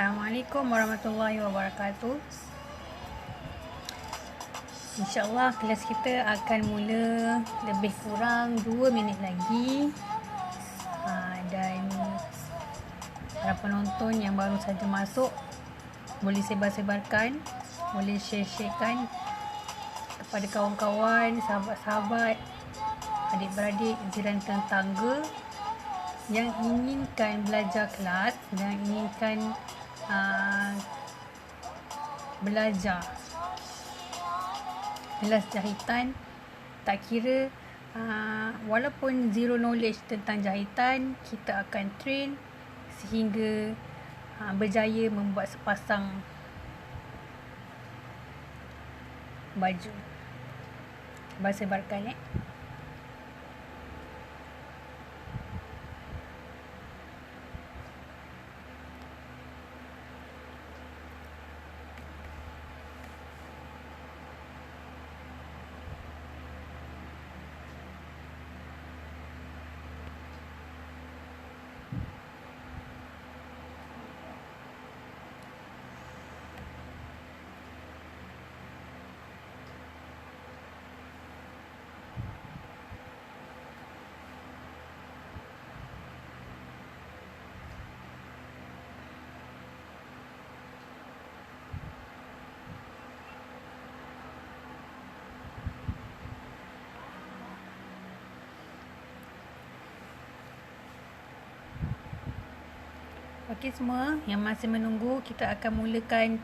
Assalamualaikum warahmatullahi wabarakatuh. InsyaAllah kelas kita akan mula lebih kurang 2 minit lagi. Dan para penonton yang baru saja masuk, boleh sebar-sebarkan, boleh share-sharekan kepada kawan-kawan, sahabat-sahabat, adik-beradik, jiran tetangga yang inginkan belajar kelas dan inginkan belajar kelas jahitan. Tak kira walaupun zero knowledge tentang jahitan, kita akan train sehingga berjaya membuat sepasang baju. Sebarkan Okey semua yang masih menunggu, kita akan mulakan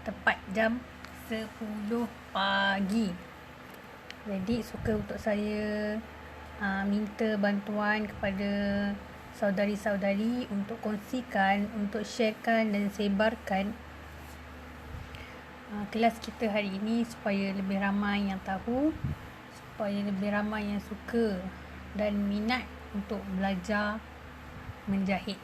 tepat jam 10 pagi. Jadi suka untuk saya minta bantuan kepada saudari-saudari untuk kongsikan, untuk sharekan dan sebarkan kelas kita hari ini supaya lebih ramai yang tahu, supaya lebih ramai yang suka dan minat untuk belajar menjahit.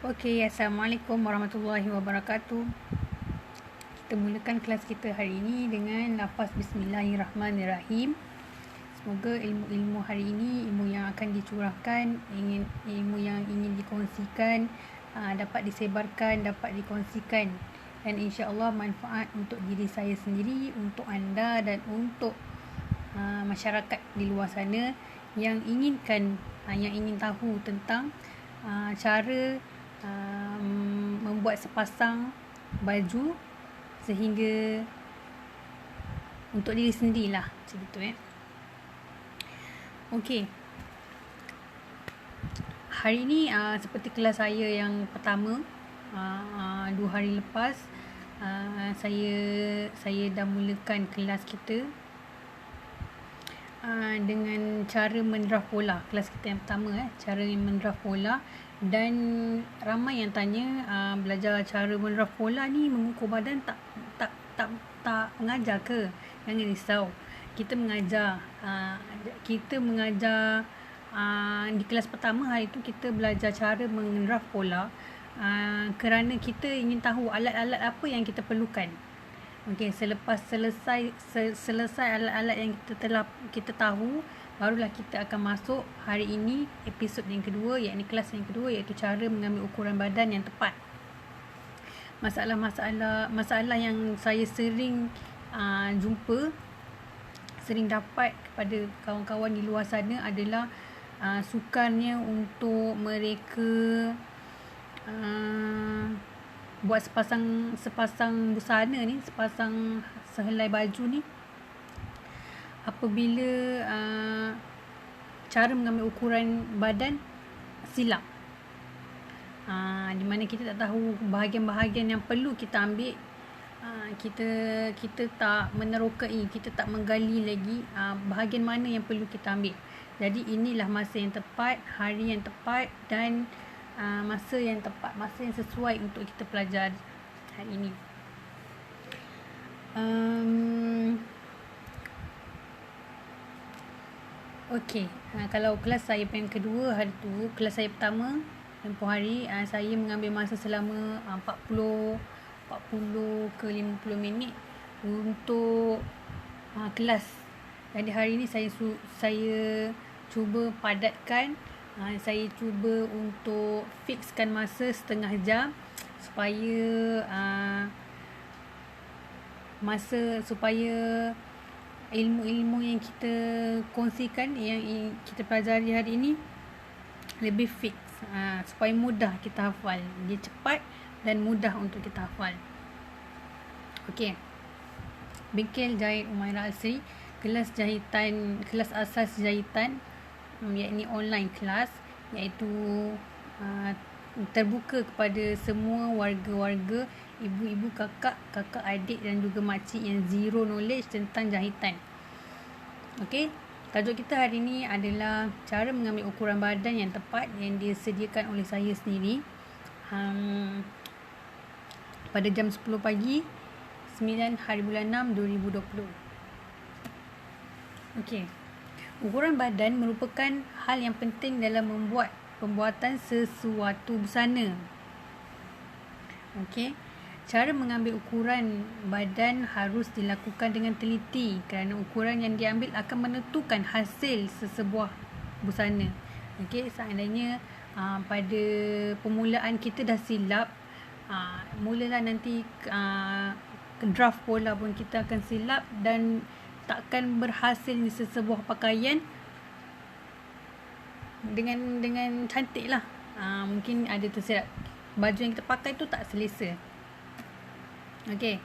Okey, Assalamualaikum warahmatullahi wabarakatuh. Kita mulakan kelas kita hari ini dengan lafaz Bismillahirrahmanirrahim. Semoga ilmu-ilmu hari ini, ilmu yang akan dicurahkan, ilmu yang ingin dikongsikan, dapat disebarkan, dapat dikongsikan, dan insya-Allah manfaat untuk diri saya sendiri, untuk anda dan untuk masyarakat di luar sana yang ingin tahu tentang cara membuat sepasang baju sehingga untuk diri sendirilah, macam itu Okey. Hari ini seperti kelas saya yang pertama, 2 hari lepas, saya dah mulakan kelas kita dengan cara mendraft pola. Kelas kita yang pertama cara mendraft pola, dan ramai yang tanya belajar cara mendraft pola ni mengukur badan tak mengajar ke? Jangan risau. Kita mengajar di kelas pertama hari tu kita belajar cara mendraft pola kerana kita ingin tahu alat-alat apa yang kita perlukan. Okey, selepas selesai alat-alat yang kita tahu, barulah kita akan masuk hari ini episod yang kedua, iaitu kelas yang kedua, iaitu cara mengambil ukuran badan yang tepat. Masalah yang saya sering jumpa, sering dapat kepada kawan-kawan di luar sana adalah sukarnya untuk mereka buat sepasang busana ni, sepasang sehelai baju ni, apabila cara mengambil ukuran badan silap, di mana kita tak tahu bahagian-bahagian yang perlu kita ambil. Kita tak menerokai, kita tak menggali lagi bahagian mana yang perlu kita ambil. Jadi inilah masa yang tepat, hari yang tepat, dan masa yang tepat, masa yang sesuai untuk kita belajar hari ini. Okey, kalau kelas saya yang kedua hari tu, kelas saya pertama tempoh hari saya mengambil masa selama 40 ke 50 minit untuk kelas. Jadi hari ni saya cuba padatkan, saya cuba untuk fixkan masa setengah jam supaya ilmu-ilmu yang kita kongsikan, yang kita pelajari hari ini lebih fix, supaya mudah kita hafal. Dia cepat dan mudah untuk kita hafal. Okey. Bengkel Jahit Umairah Al-Sri, kelas asas jahitan, iaitu online kelas, iaitu terbuka kepada semua warga-warga, ibu-ibu, kakak adik dan juga makcik yang zero knowledge tentang jahitan. Okey, tajuk kita hari ini adalah cara mengambil ukuran badan yang tepat yang disediakan oleh saya sendiri pada jam 10 pagi 9 hari bulan 6 2020. Okey, ukuran badan merupakan hal yang penting dalam pembuatan sesuatu busana. Okey, cara mengambil ukuran badan harus dilakukan dengan teliti kerana ukuran yang diambil akan menentukan hasil sesebuah busana. Okey, seandainya pada permulaan kita dah silap, mulalah nanti draft pola pun kita akan silap dan takkan berhasil sesebuah pakaian dengan cantik lah. Mungkin ada tersilap, baju yang kita pakai tu tak selesa. Okey,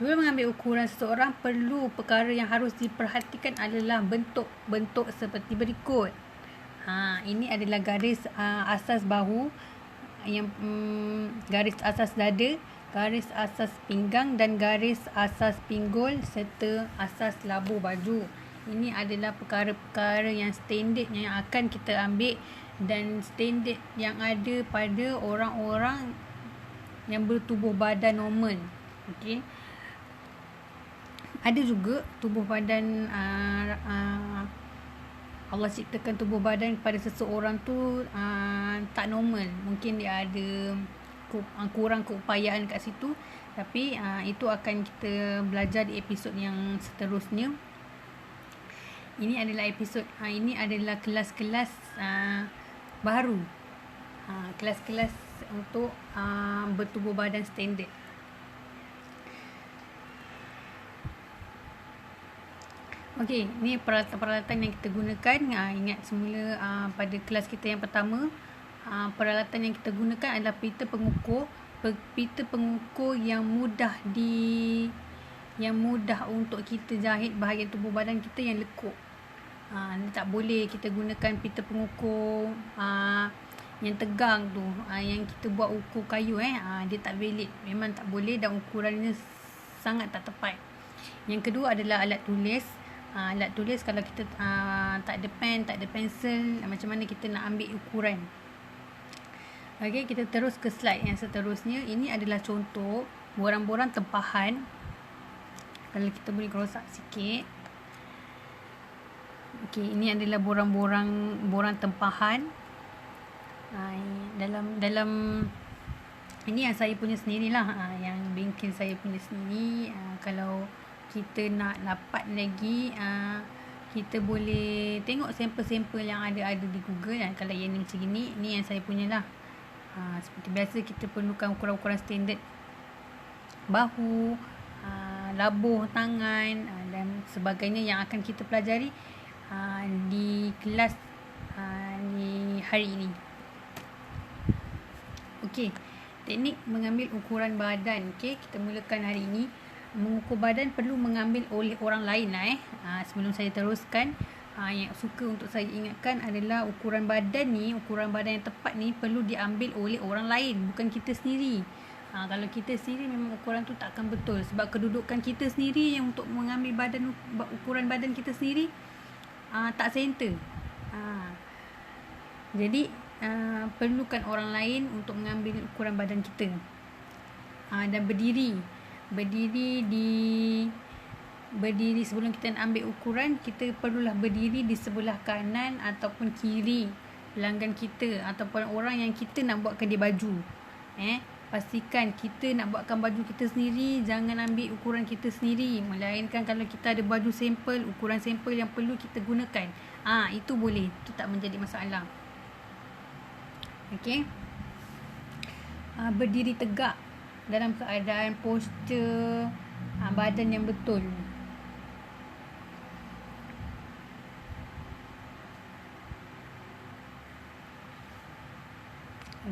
sebelum mengambil ukuran seseorang, perlu perkara yang harus diperhatikan adalah bentuk seperti berikut. Ini adalah garis asas bahu, yang garis asas dada, garis asas pinggang dan garis asas pinggul serta asas labuh baju. Ini adalah perkara-perkara yang standard yang akan kita ambil dan standard yang ada pada orang-orang yang bertubuh badan normal. Okey. Ada juga tubuh badan Allah ciptakan tubuh badan pada seseorang tu tak normal. Mungkin dia ada kurang keupayaan kat situ, tapi itu akan kita belajar di episod yang seterusnya. Ini adalah kelas-kelas baru, kelas-kelas untuk bertubuh badan standard. Okey, ni peralatan yang kita gunakan. Ingat semula pada kelas kita yang pertama, peralatan yang kita gunakan adalah pita pengukur. Pita pengukur yang mudah untuk kita jahit bahagian tubuh badan kita yang lekuk. Tak boleh kita gunakan pita pengukur yang tegang tu, yang kita buat ukur kayu, dia tak valid, memang tak boleh dan ukurannya sangat tak tepat. Yang kedua adalah alat tulis. Alat tulis, kalau kita tak ada pen, tak ada pensel, macam mana kita nak ambil ukuran. Okey, kita terus ke slide yang seterusnya. Ini adalah contoh borang-borang tempahan. Kalau kita boleh rosak sikit. Okey, ini adalah borang tempahan. Dalam ini yang saya punya sendirilah, yang bengkel saya punya sendiri. Kalau kita nak dapat lagi, kita boleh tengok sampel-sampel yang ada di Google. Kalau yang ni macam gini, ni yang saya punya lah. Seperti biasa, kita perlukan ukuran-ukuran standard bahu, labuh tangan dan sebagainya yang akan kita pelajari di kelas di hari ini. Okey, teknik mengambil ukuran badan. Okey, kita mulakan hari ini. Mengukur badan perlu mengambil oleh orang lain lah. Sebelum saya teruskan, yang suka untuk saya ingatkan adalah ukuran badan yang tepat ni perlu diambil oleh orang lain, bukan kita sendiri. Kalau kita sendiri, memang ukuran tu takkan betul, sebab kedudukan kita sendiri yang untuk mengambil ukuran badan kita sendiri tak center. Jadi perlukan orang lain untuk mengambil ukuran badan kita. Dan berdiri sebelum kita nak ambil ukuran, kita perlulah berdiri di sebelah kanan ataupun kiri pelanggan kita ataupun orang yang kita nak buatkan dia baju. Pastikan kita nak buatkan baju kita sendiri, jangan ambil ukuran kita sendiri. Melainkan kalau kita ada baju sampel, ukuran sampel yang perlu kita gunakan, itu boleh, itu tak menjadi masalah. Okey. Berdiri tegak dalam keadaan postur badan yang betul.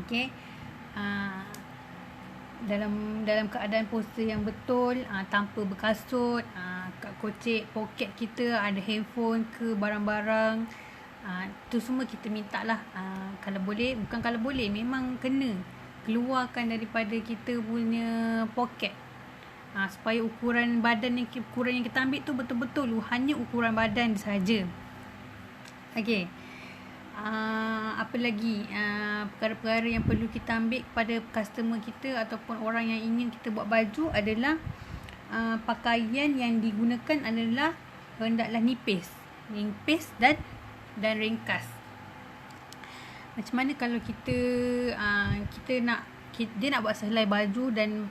Okey. Dalam keadaan postur yang betul, tanpa berkasut, kat kocek poket kita ada handphone ke barang-barang, tu semua kita minta lah. Kalau boleh, bukan kalau boleh, memang kena keluarkan daripada kita punya poket, supaya ukuran badan yang kita ambil tu betul-betul hanya ukuran badan saja. Okey. Apa lagi perkara-perkara yang perlu kita ambil kepada customer kita ataupun orang yang ingin kita buat baju adalah pakaian yang digunakan adalah hendaklah nipis dan ringkas. Macam mana kalau dia nak buat sehelai baju dan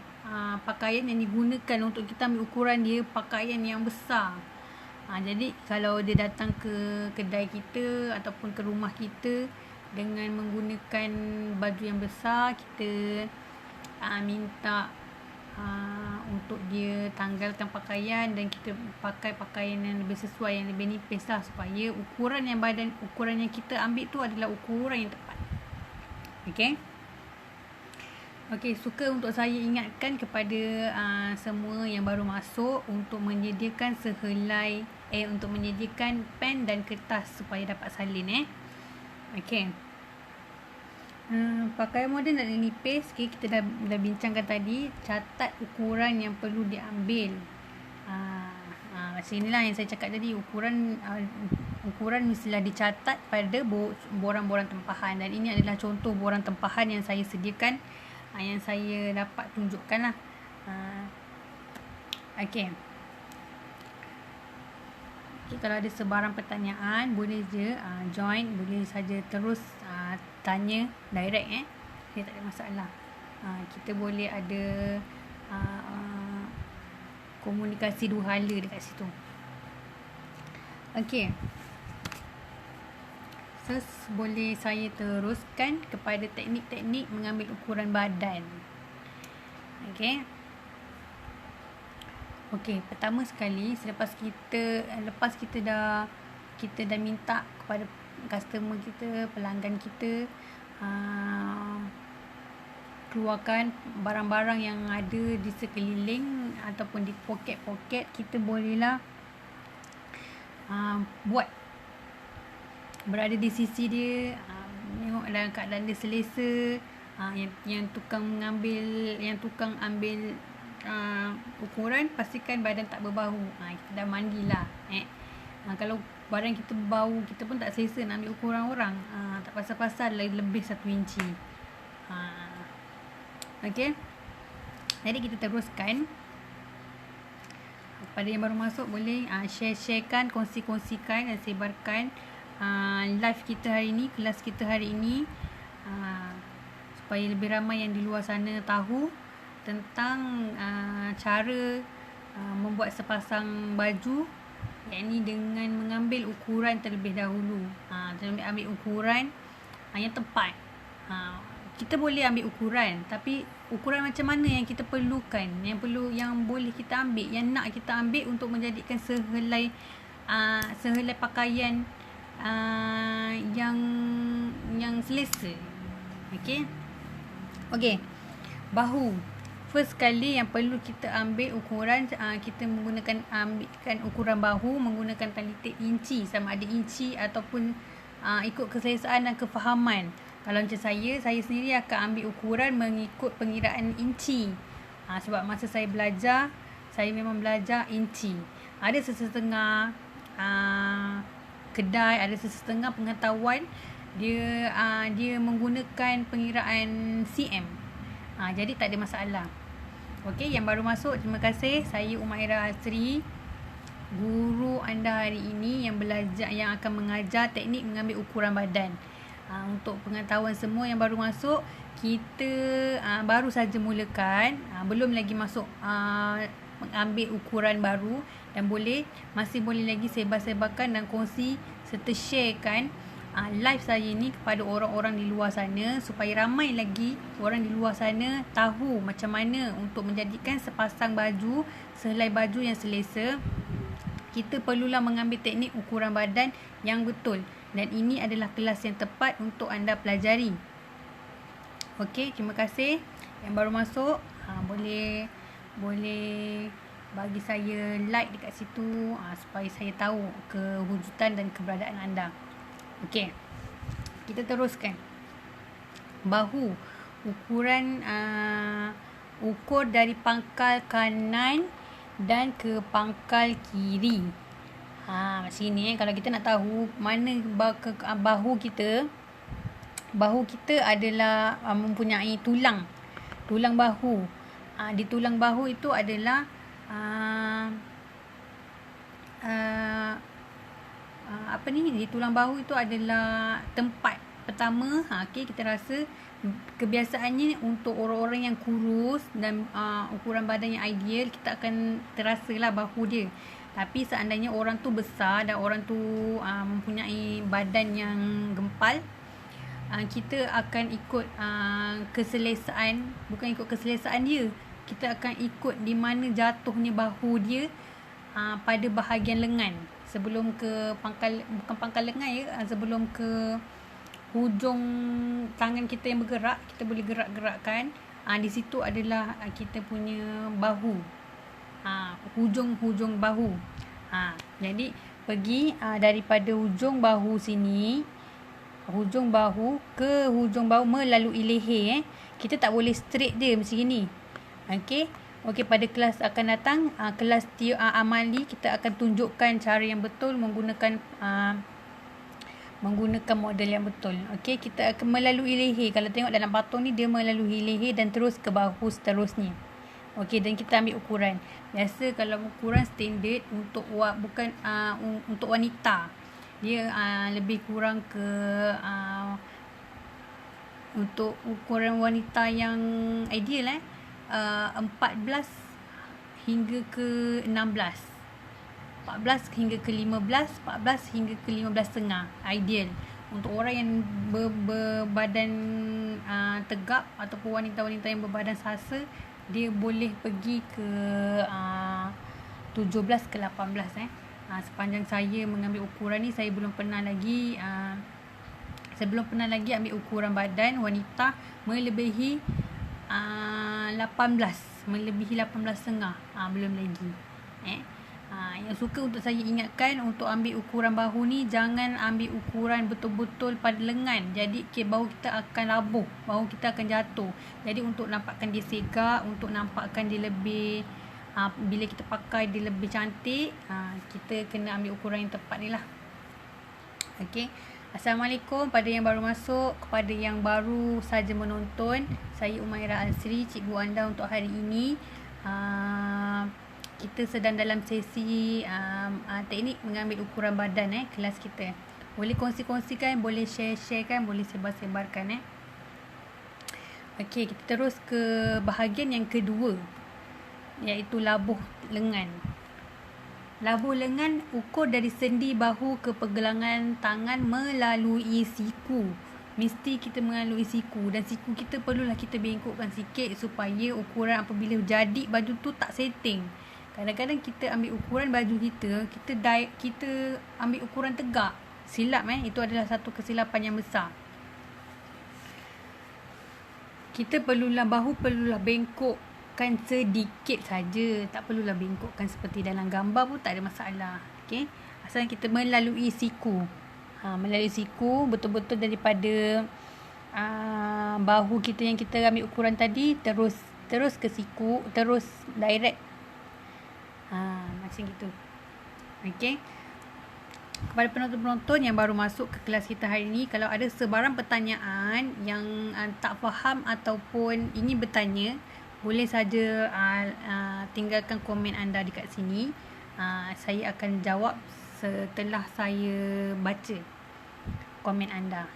pakaian yang digunakan untuk kita ambil ukuran dia pakaian yang besar. Jadi kalau dia datang ke kedai kita ataupun ke rumah kita dengan menggunakan baju yang besar, kita minta untuk dia tanggalkan pakaian dan kita pakai pakaian yang lebih sesuai, yang lebih nipis lah, supaya ukuran yang kita ambil tu adalah ukuran yang tepat. Okey, suka untuk saya ingatkan kepada semua yang baru masuk untuk menyediakan untuk menyediakan pen dan kertas supaya dapat salin. Okey. Pakaian moden dan nipis, kita dah bincangkan tadi. Catat ukuran yang perlu diambil. Macam inilah yang saya cakap tadi, ukuran mestilah dicatat pada borang-borang tempahan, dan ini adalah contoh borang tempahan yang saya sediakan, yang saya dapat tunjukkan lah. Okey, kalau ada sebarang pertanyaan boleh je join, boleh saja terus tanya direct. Saya tak ada masalah. Kita boleh ada komunikasi dua hala dekat situ. Okey, boleh saya teruskan kepada teknik-teknik mengambil ukuran badan. Okey, pertama sekali, lepas kita dah minta kepada customer kita, pelanggan kita, keluarkan barang-barang yang ada di sekeliling ataupun di poket-poket, kita bolehlah buat berada di sisi dia, tengok dalam keadaan dia selesa. Yang tukang ambil ukuran, pastikan badan tak berbau. Kita dah mandilah. Kalau badan kita berbau, kita pun tak selesa nak ambil ukuran orang. Tak pasal-pasal lebih 1 inci. Okey. Jadi kita teruskan. Pada yang baru masuk, boleh share-sharekan, kongsi-kongsikan dan sebarkan live kita hari ini, kelas kita hari ini, supaya lebih ramai yang di luar sana tahu tentang cara membuat sepasang baju, yakni dengan mengambil ukuran terlebih dahulu. Ambil ukuran yang tepat. Kita boleh ambil ukuran, tapi ukuran macam mana yang kita perlukan, yang boleh kita ambil, yang nak kita ambil untuk menjadikan sehelai pakaian yang selesa. Okey. Bahu. First kali yang perlu kita ambil ukuran, kita ambilkan ukuran bahu menggunakan tali tip inci, sama ada inci ataupun ikut keselesaan dan kefahaman. Kalau macam saya sendiri akan ambil ukuran mengikut pengiraan inci. Sebab masa saya belajar, saya memang belajar inci. Ada sesetengah kedai, ada sesetengah pengetahuan dia menggunakan pengiraan cm. Jadi tak ada masalah. Okey, yang baru masuk, terima kasih. Saya Umairah Asri, guru anda hari ini yang akan mengajar teknik mengambil ukuran badan. Untuk pengetahuan semua yang baru masuk, kita baru saja mulakan, belum lagi masuk mengambil ukuran baru, dan masih boleh lagi sebar-sebarkan dan kongsi serta sharekan live saya ni kepada orang-orang di luar sana, supaya ramai lagi orang di luar sana tahu macam mana untuk menjadikan sepasang baju, sehelai baju yang selesa. Kita perlulah mengambil teknik ukuran badan yang betul, dan ini adalah kelas yang tepat untuk anda pelajari. Okey, terima kasih. Yang baru masuk boleh bagi saya like dekat situ supaya saya tahu kewujudan dan keberadaan anda. Okey, kita teruskan. Bahu, ukuran ukur dari pangkal kanan dan ke pangkal kiri. Macam ni kalau kita nak tahu mana bahu kita. Bahu kita adalah mempunyai tulang bahu. Di tulang bahu itu adalah di tulang bahu itu adalah tempat pertama. Kita rasa kebiasaannya untuk orang-orang yang kurus dan ukuran badan yang ideal, kita akan terasalah bahu dia. Tapi seandainya orang tu besar dan orang tu mempunyai badan yang gempal, kita akan ikut keselesaan, bukan ikut keselesaan dia, kita akan ikut di mana jatuhnya bahu dia pada bahagian lengan, sebelum ke bukan pangkal lengan sebelum ke hujung tangan kita yang bergerak, kita boleh gerak-gerakkan. Di situ adalah kita punya bahu, hujung bahu. Jadi pergi daripada hujung bahu sini, hujung bahu ke hujung bahu melalui leher. Kita tak boleh straight dia macam ni. Okey, pada kelas akan datang, kelas amali, kita akan tunjukkan cara yang betul menggunakan model yang betul. Okey, kita akan melalui leher. Kalau tengok dalam patung ni, dia melalui leher dan terus ke bahu seterusnya. Okey, dan kita ambil ukuran. Biasa kalau ukuran standard untuk bukan untuk wanita, dia lebih kurang ke untuk ukuran wanita yang ideal 14 hingga ke 16, 14 hingga ke 15, 14 hingga ke 15.5 ideal. Untuk orang yang berbadan tegap ataupun wanita-wanita yang berbadan sasa, dia boleh pergi ke 17 ke 18. Sepanjang saya mengambil ukuran ni, saya belum pernah lagi ambil ukuran badan wanita melebihi 18, melebihi 18.5. Belum lagi. Yang suka untuk saya ingatkan, untuk ambil ukuran bahu ni, jangan ambil ukuran betul-betul pada lengan. Jadi bahu kita akan labuh, bahu kita akan jatuh. Jadi untuk nampakkan dia segak, untuk nampakkan dia lebih bila kita pakai dia lebih cantik, kita kena ambil ukuran yang tepat ni lah. Okey. Assalamualaikum pada yang baru masuk, kepada yang baru saja menonton. Saya Umairah Alsri, cikgu anda untuk hari ini. Kita sedang dalam sesi teknik mengambil ukuran badan kelas kita. Boleh kongsi-kongsikan, boleh share-sharekan, boleh sebar-sebarkan Okey, kita terus ke bahagian yang kedua, iaitu labuh lengan. Labuh lengan ukur dari sendi bahu ke pergelangan tangan melalui siku. Mesti kita melalui siku, dan siku kita perlulah kita bengkokkan sikit supaya ukuran apabila jadi baju tu tak setting. Kadang-kadang kita ambil ukuran baju kita ambil ukuran tegak. Silap itu adalah satu kesilapan yang besar. Bahu perlulah bengkok sedikit saja, tak perlulah bengkokkan seperti dalam gambar pun tak ada masalah. Okey, asal kita melalui siku. Melalui siku betul-betul daripada bahu kita yang kita ambil ukuran tadi, terus ke siku, terus direct macam gitu. Okey, kepada penonton-penonton yang baru masuk ke kelas kita hari ini, kalau ada sebarang pertanyaan yang tak faham ataupun ingin bertanya, boleh saja tinggalkan komen anda dekat sini. Saya akan jawab setelah saya baca komen anda.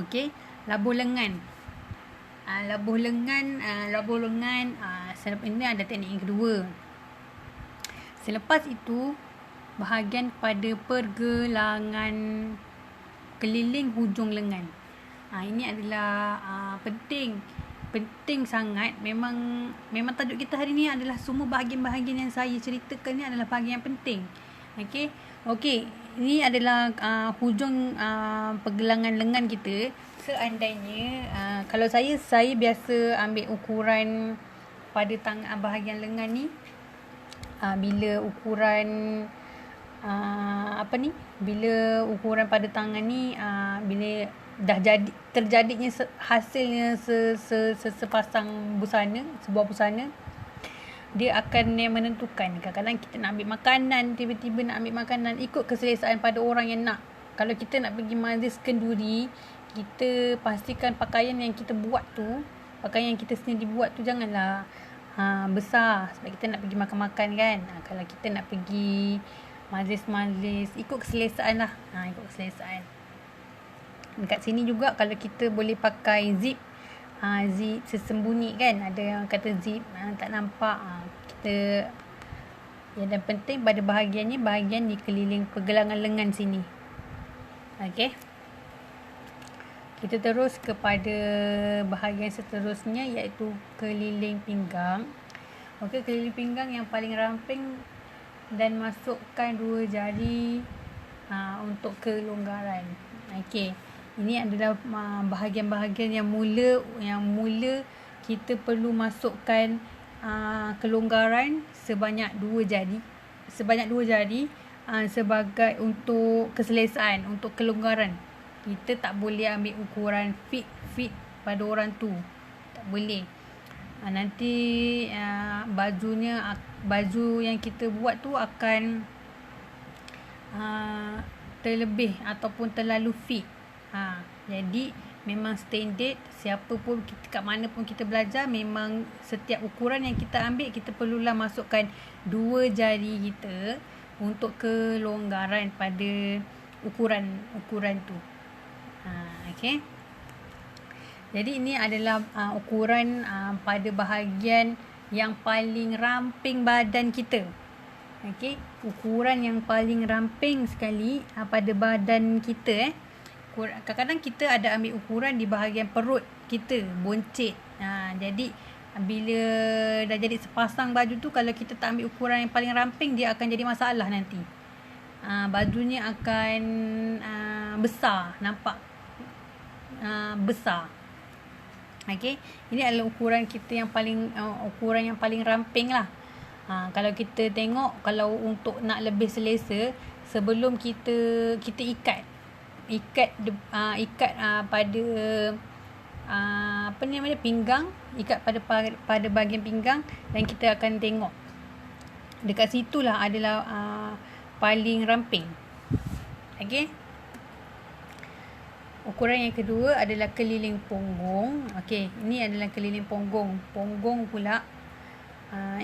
Okey, labuh lengan. Labuh lengan, selepas ini ada teknik yang kedua. Selepas itu, bahagian pada pergelangan keliling hujung lengan. Ini adalah penting sangat. Memang tajuk kita hari ni adalah semua bahagian-bahagian yang saya ceritakan ni adalah bahagian yang penting. Okey, ini adalah hujung pergelangan lengan kita. Seandainya kalau saya biasa ambil ukuran pada bahagian lengan ni, bila ukuran bila ukuran pada tangan ni bila dah terjadinya hasilnya sepasang busana, sebuah busana, dia akan menentukan. Kadang-kadang kita nak ambil makanan, tiba-tiba nak ambil makanan, ikut keselesaan pada orang yang nak. Kalau kita nak pergi majlis kenduri, kita pastikan pakaian yang kita buat tu, pakaian yang kita sendiri buat tu janganlah besar, sebab kita nak pergi makan-makan kan. Kalau kita nak pergi majlis-majlis, ikut keselesaan lah. Ikut keselesaan. Dekat sini juga kalau kita boleh pakai zip, zip sesembunyi kan. Ada yang kata zip tak nampak. Kita, yang penting pada bahagian di keliling pergelangan lengan sini. Okey. Kita terus kepada bahagian seterusnya, iaitu keliling pinggang. Okey, keliling pinggang yang paling ramping, dan masukkan 2 jari untuk kelonggaran. Okey. Ini adalah bahagian-bahagian yang mula kita perlu masukkan kelonggaran sebanyak 2 jari. Sebagai untuk keselesaan, untuk kelonggaran. Kita tak boleh ambil ukuran fit pada orang tu. Tak boleh. Nanti baju yang kita buat tu akan terlebih ataupun terlalu fit. Jadi memang standard, siapa pun kita, kat mana pun kita belajar, memang setiap ukuran yang kita ambil, kita perlulah masukkan 2 jari kita untuk kelonggaran pada ukuran tu. Okey. Jadi ini adalah ukuran pada bahagian yang paling ramping badan kita. Okey, ukuran yang paling ramping sekali pada badan kita. Kadang-kadang kita ada ambil ukuran di bahagian perut kita, boncit. Jadi bila dah jadi sepasang baju tu, kalau kita tak ambil ukuran yang paling ramping, dia akan jadi masalah nanti. Bajunya akan besar, nampak besar. Okey, ini adalah ukuran kita yang paling ramping lah. Kalau kita tengok, kalau untuk nak lebih selesa, sebelum kita ikat pada pinggang, ikat pada bahagian pinggang, dan kita akan tengok dekat situlah adalah paling ramping. Okey. Ukuran yang kedua adalah keliling punggung. Okey, ini adalah keliling punggung. Punggung pula,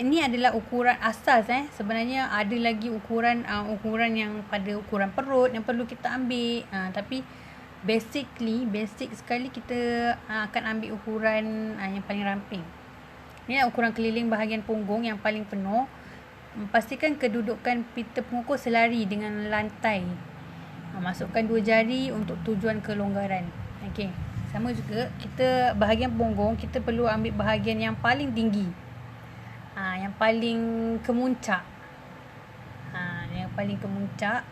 ini adalah ukuran asas. Sebenarnya ada lagi ukuran yang pada ukuran perut yang perlu kita ambil. Tapi basic sekali kita akan ambil ukuran yang paling ramping. Ini ukuran keliling bahagian punggung yang paling penuh. Pastikan kedudukan pita pengukur selari dengan lantai. Masukkan 2 jari untuk tujuan kelonggaran. Okey. Sama juga, kita bahagian punggung, kita perlu ambil bahagian yang paling tinggi. Yang paling kemuncak. Yang paling kemuncak.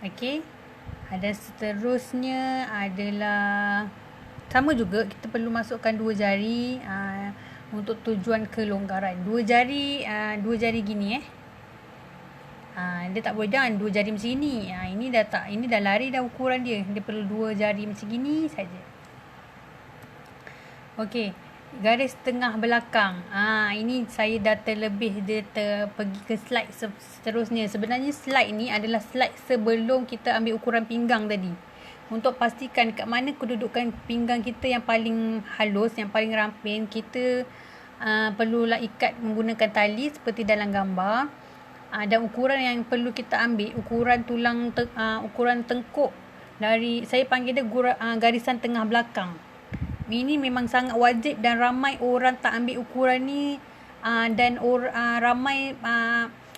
Okey. Dan seterusnya adalah sama juga, kita perlu masukkan 2 jari untuk tujuan kelonggaran. 2 jari gini dia tak boleh jangan 2 jari macam ni. Ini dah lari dah ukuran dia. Dia perlu 2 jari macam gini saja. Okey, garis tengah belakang. Ini saya dah terlebih, dia pergi ke slide seterusnya. Sebenarnya slide ni adalah slide sebelum kita ambil ukuran pinggang tadi. Untuk pastikan kat mana kedudukan pinggang kita yang paling halus, yang paling ramping, kita perlulah ikat menggunakan tali seperti dalam gambar. Dan ukuran yang perlu kita ambil, ukuran ukuran tengkuk dari, saya panggil dia garisan tengah belakang. Ini memang sangat wajib dan ramai orang tak ambil ukuran ni, dan ramai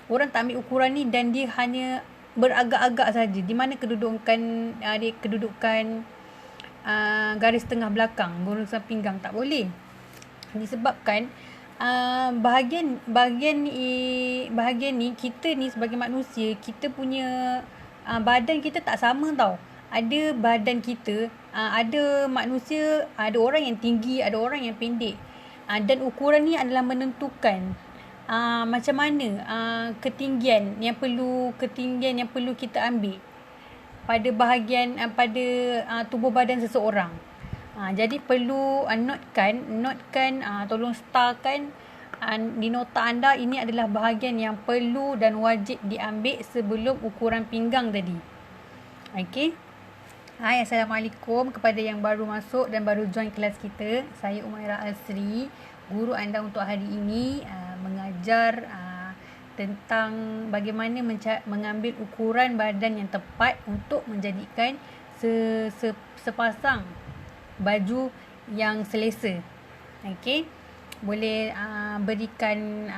orang tak ambil ukuran ni dan dia hanya beragak-agak saja. Di mana kedudukan garis tengah belakang, garisan pinggang, tak boleh. Disebabkan bahagian ni kita ni sebagai manusia, kita punya badan kita tak sama tau. Ada badan kita, ada manusia, ada orang yang tinggi, ada orang yang pendek, dan ukuran ni adalah menentukan macam mana ketinggian yang perlu kita ambil pada bahagian pada tubuh badan seseorang. Jadi perlu notekan, tolong starkan di nota anda, ini adalah bahagian yang perlu dan wajib diambil sebelum ukuran pinggang tadi. Okey. Hai, Assalamualaikum kepada yang baru masuk dan baru join kelas kita. Saya Umairah Alsri, guru anda untuk hari ini, mengajar tentang bagaimana mengambil ukuran badan yang tepat untuk menjadikan sepasang baju yang selesa. Okey. Boleh berikan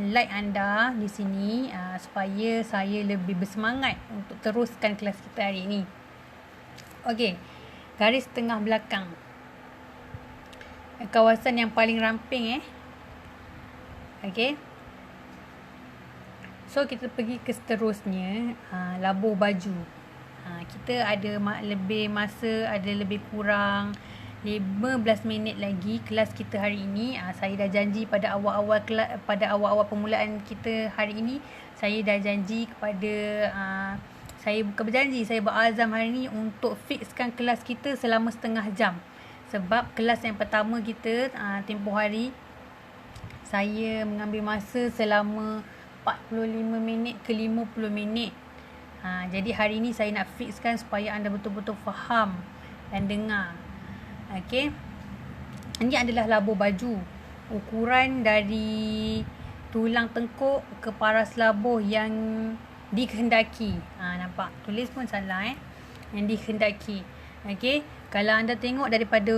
like anda di sini supaya saya lebih bersemangat untuk teruskan kelas kita hari ini. Okey. Garis tengah belakang. Kawasan yang paling ramping Okey. So kita pergi ke seterusnya, labuh baju. Kita ada lebih masa, ada lebih kurang 15 minit lagi kelas kita hari ini. Saya dah janji pada awal-awal permulaan kita hari ini, saya dah janji kepada saya bukan berjanji, saya berazam hari ini untuk fixkan kelas kita selama setengah jam. Sebab kelas yang pertama kita tempoh hari, saya mengambil masa selama 45 minit ke 50 minit. Jadi hari ini saya nak fixkan supaya anda betul-betul faham dan dengar. Okey. Ini adalah labuh baju. Ukuran dari tulang tengkuk ke paras labuh yang dikehendaki. Nampak? Tulis pun salah Yang dikehendaki. Okey. Kalau anda tengok daripada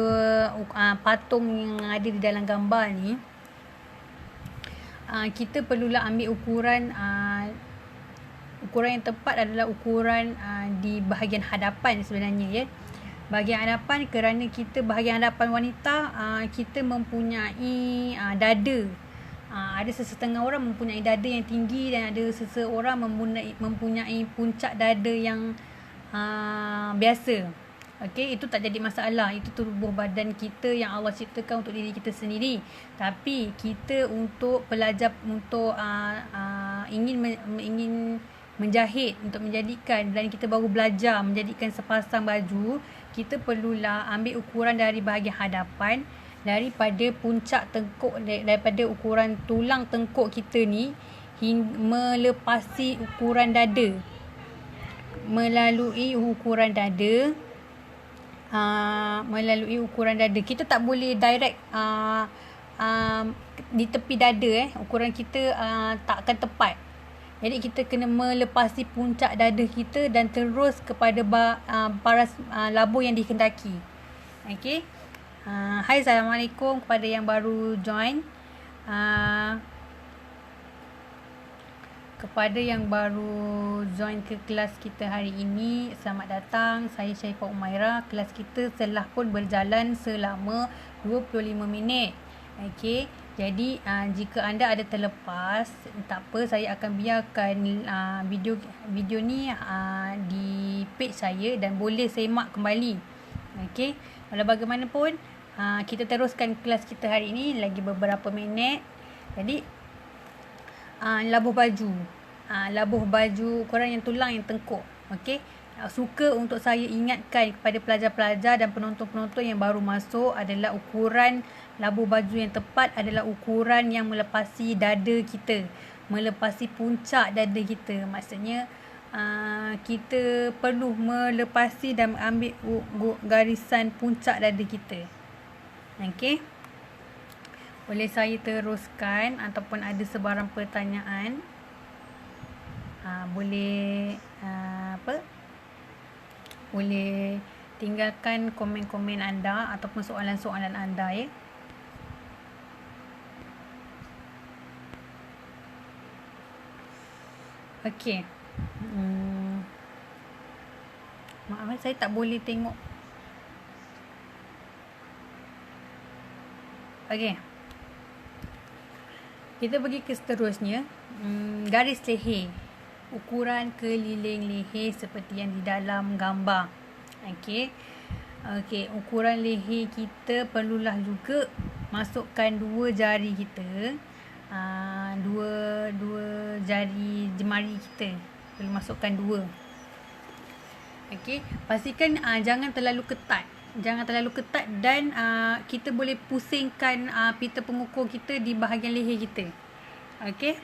patung yang ada di dalam gambar ni, kita perlulah ambil ukuran yang tepat adalah ukuran di bahagian hadapan sebenarnya bahagian hadapan, kerana kita bahagian hadapan wanita, kita mempunyai dada. Ada sesetengah orang mempunyai dada yang tinggi dan ada seseorang mempunyai puncak dada yang biasa. Okey, itu tak jadi masalah. Itu tubuh badan kita yang Allah ciptakan untuk diri kita sendiri. Tapi kita untuk pelajar, untuk ingin menjahit, untuk menjadikan, dan kita baru belajar menjadikan sepasang baju, kita perlulah ambil ukuran dari bahagian hadapan, daripada puncak tengkuk, daripada ukuran tulang tengkuk kita ni melepasi ukuran dada, melalui ukuran dada. Kita tak boleh direct di tepi dada. Ukuran kita tak akan tepat. Jadi kita kena melepasi puncak dada kita dan terus kepada paras labuh yang dikehendaki. Okey. Hai, Assalamualaikum kepada yang baru join. Kepada yang baru join ke kelas kita hari ini, selamat datang. Saya Syaifah Umairah. Kelas kita telah pun berjalan selama 25 minit. Okey. Jadi jika anda ada terlepas, tak apa, saya akan biarkan video ni di page saya dan boleh semak kembali. Okey. Walau bagaimanapun, kita teruskan kelas kita hari ini, lagi beberapa minit. Jadi labuh baju. Labuh baju ukuran yang tulang yang tengkuk. Okey. Suka untuk saya ingatkan kepada pelajar-pelajar dan penonton-penonton yang baru masuk adalah ukuran labuh baju yang tepat adalah ukuran yang melepasi dada kita, melepasi puncak dada kita. Maksudnya kita perlu melepasi dan ambil garisan puncak dada kita. Okey. Boleh saya teruskan ataupun ada sebarang pertanyaan? boleh boleh tinggalkan komen-komen anda ataupun soalan-soalan anda ya. Okey. Maaf saya tak boleh tengok. Okey. Kita pergi ke seterusnya. Garis leher. Ukuran keliling leher seperti yang di dalam gambar. Okey. Ukuran leher kita perlulah juga masukkan dua jari kita. Dua jari jemari kita. Perlu masukkan dua. Okey. Pastikan jangan terlalu ketat. Dan kita boleh pusingkan pita pengukur kita di bahagian leher kita. Okey.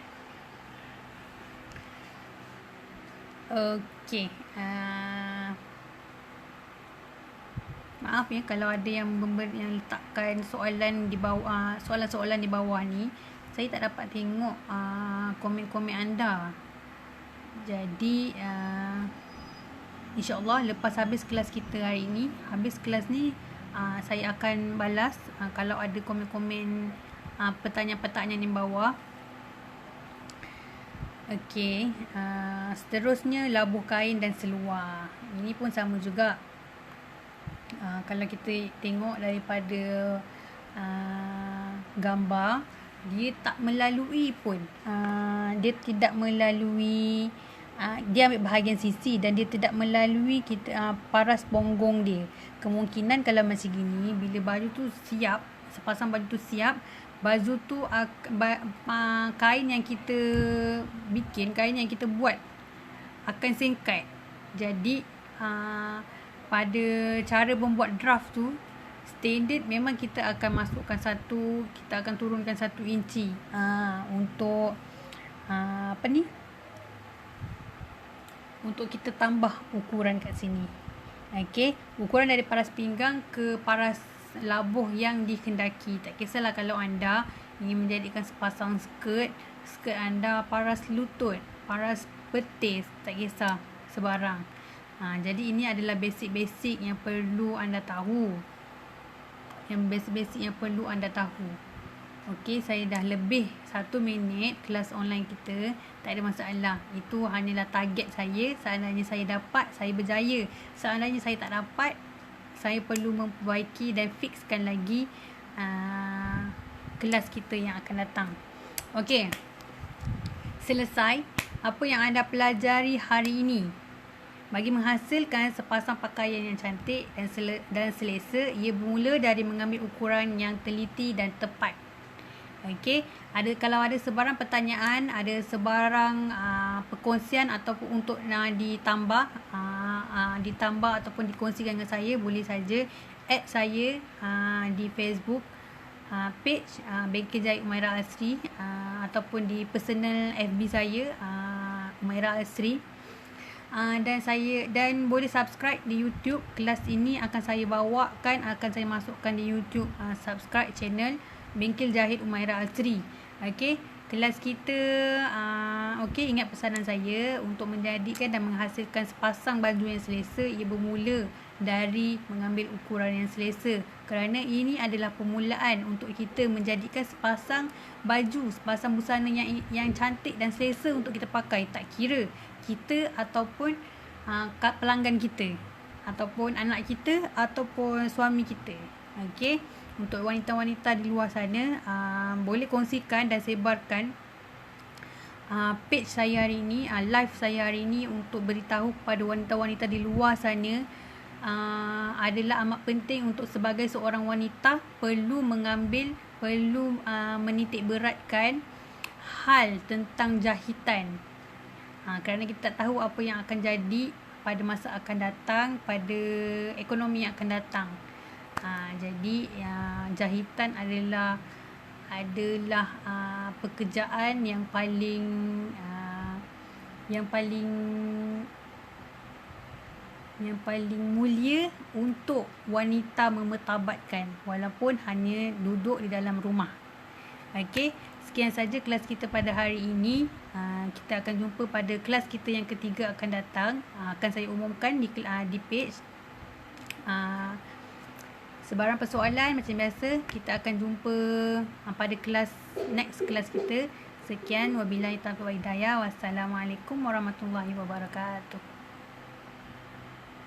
Maaf ya kalau ada yang letakkan soalan di bawah, soalan-soalan di bawah ni. Saya tak dapat tengok komen-komen anda. Jadi InsyaAllah lepas habis kelas kita hari ni, saya akan balas kalau ada komen-komen pertanyaan-pertanyaan di bawah. Okey, seterusnya labuh kain dan seluar. Ini pun sama juga. Kalau kita tengok daripada gambar, dia tak melalui pun. Dia tidak melalui dia ambil bahagian sisi dan dia tidak melalui paras bonggong dia. Kemungkinan kalau masih gini, bila baju tu siap, sepasang baju tu siap, baju tu kain yang kita bikin, kain yang kita buat akan singkat. Jadi pada cara membuat draft tu, standard memang kita akan masukkan kita akan turunkan 1 inci untuk untuk kita tambah ukuran kat sini. Okey, ukuran dari paras pinggang ke paras labuh yang dikendaki. Tak kisahlah kalau anda ingin menjadikan sepasang skirt anda paras lutut, paras betis, tak kisah sebarang. Jadi ini adalah basic-basic yang perlu anda tahu. Okey, saya dah lebih 1 minit kelas online kita. Tak ada masalah. Itu hanyalah target saya. Seandainya saya dapat, saya berjaya. Seandainya saya tak dapat, saya perlu memperbaiki dan fixkan lagi kelas kita yang akan datang. Okey. Selesai apa yang anda pelajari hari ini. Bagi menghasilkan sepasang pakaian yang cantik dan selesa, ia bermula dari mengambil ukuran yang teliti dan tepat. Okey, kalau ada sebarang pertanyaan, ada sebarang perkongsian ataupun untuk ditambah ataupun dikongsikan dengan saya, boleh saja add saya di Facebook page Bengkel Jahit Umairah Asri, ataupun di personal FB saya Umairah Asri. Dan boleh subscribe di YouTube. Kelas ini akan saya masukkan di YouTube. Subscribe channel Bengkel Jahit Umairah Asri. Okey, kelas kita ingat pesanan saya untuk menjadikan dan menghasilkan sepasang baju yang selesa, ia bermula dari mengambil ukuran yang selesa. Kerana ini adalah permulaan untuk kita menjadikan sepasang baju, sepasang busana yang cantik dan selesa untuk kita pakai. Tak kira kita ataupun pelanggan kita, ataupun anak kita, ataupun suami kita. Okey, untuk wanita-wanita di luar sana, boleh kongsikan dan sebarkan page saya hari ini, live saya hari ini, untuk beritahu kepada wanita-wanita di luar sana adalah amat penting untuk sebagai seorang wanita perlu menitik beratkan hal tentang jahitan. Kerana kita tak tahu apa yang akan jadi pada masa akan datang, pada ekonomi yang akan datang. Jadi jahitan adalah pekerjaan yang paling mulia untuk wanita memertabatkan, walaupun hanya duduk di dalam rumah. Okey, Sekian saja kelas kita pada hari ini. Kita akan jumpa pada kelas kita yang ketiga akan datang. Akan saya umumkan di page. Sebarang persoalan macam biasa kita akan jumpa pada next kelas kita. Sekian, wabillahi taufiq wal hidayah. Wassalamualaikum warahmatullahi wabarakatuh.